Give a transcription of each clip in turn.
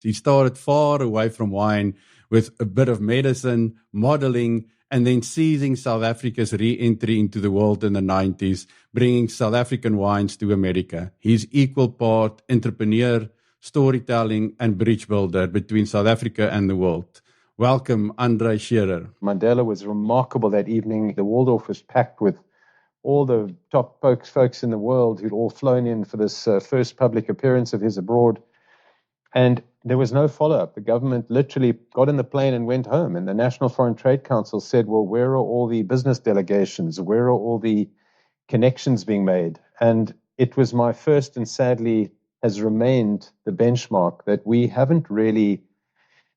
He started far away from wine with a bit of medicine, modeling, and then seizing South Africa's re-entry into the world in the 90s, bringing South African wines to America. He's equal part entrepreneur, storytelling, and bridge builder between South Africa and the world. Welcome, Andre Shearer. Mandela was remarkable that evening. The Waldorf was packed with all the top folks in the world who'd all flown in for this first public appearance of his abroad. And there was no follow-up. The government literally got in the plane and went home. And the National Foreign Trade Council said, well, where are all the business delegations? Where are all the connections being made? And it was my first, and sadly has remained the benchmark, that we haven't really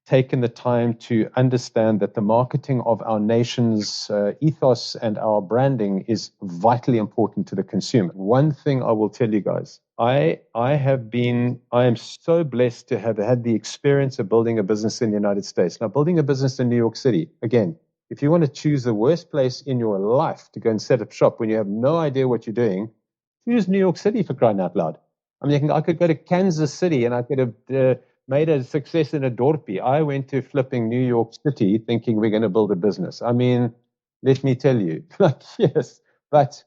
taken the time to understand that the marketing of our nation's ethos and our branding is vitally important to the consumer. One thing I will tell you guys, I am so blessed to have had the experience of building a business in the United States. Now, building a business in New York City, again, if you want to choose the worst place in your life to go and set up shop when you have no idea what you're doing, choose New York City, for crying out loud. I mean, I could go to Kansas City and I could have made a success in a dorpie. I went to flipping New York City thinking we're going to build a business. I mean, let me tell you, yes, but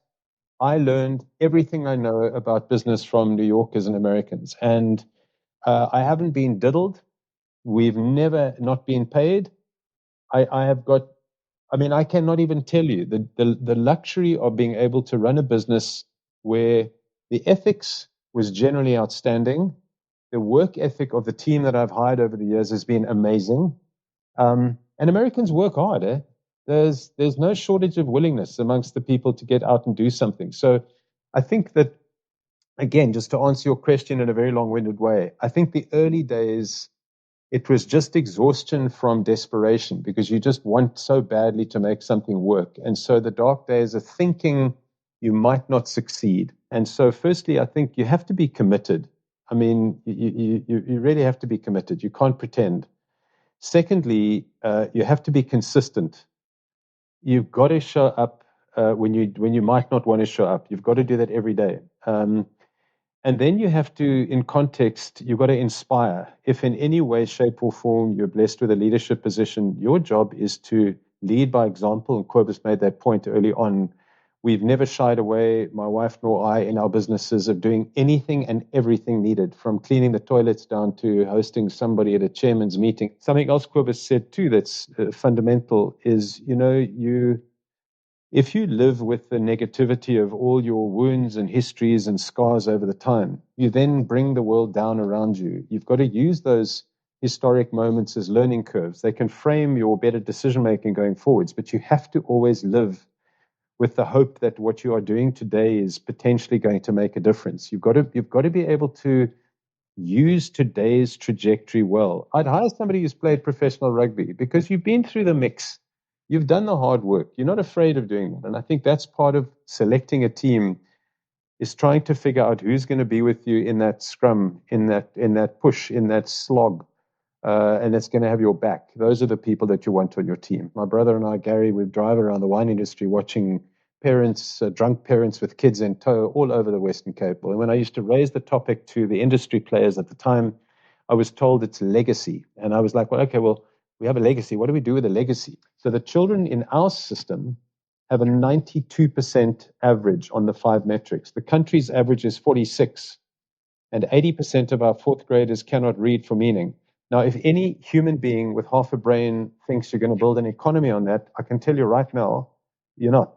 I learned everything I know about business from New Yorkers and Americans. And I haven't been diddled. We've never not been paid. I cannot even tell you the luxury of being able to run a business where the ethics was generally outstanding. The work ethic of the team that I've hired over the years has been amazing. And Americans work hard. There's no shortage of willingness amongst the people to get out and do something. So I think that, again, just to answer your question in a very long-winded way, I think the early days, it was just exhaustion from desperation because you just want so badly to make something work. And so the dark days are thinking you might not succeed. And so firstly, I think you have to be committed. I mean, you really have to be committed. You can't pretend. Secondly, you have to be consistent. You've got to show up when you might not want to show up. You've got to do that every day. And then you have to, in context, you've got to inspire. If in any way, shape, or form you're blessed with a leadership position, your job is to lead by example. And Cobus made that point early on. We've never shied away, my wife nor I, in our businesses of doing anything and everything needed, from cleaning the toilets down to hosting somebody at a chairman's meeting. Something else Cobus said too that's fundamental is, if you live with the negativity of all your wounds and histories and scars over the time, you then bring the world down around you. You've got to use those historic moments as learning curves. They can frame your better decision-making going forwards, but you have to always live with the hope that what you are doing today is potentially going to make a difference. You've got to be able to use today's trajectory well. I'd hire somebody who's played professional rugby because you've been through the mix. You've done the hard work. You're not afraid of doing that. And I think that's part of selecting a team, is trying to figure out who's going to be with you in that scrum, in that push, in that slog, and that's going to have your back. Those are the people that you want on your team. My brother and I, Gary, we drive around the wine industry watching parents, drunk parents with kids in tow all over the Western Cape. And when I used to raise the topic to the industry players at the time, I was told it's legacy. And I was like, we have a legacy. What do we do with a legacy? So the children in our system have a 92% average on the 5 metrics. The country's average is 46, and 80% of our fourth graders cannot read for meaning. Now, if any human being with half a brain thinks you're going to build an economy on that, I can tell you right now, you're not.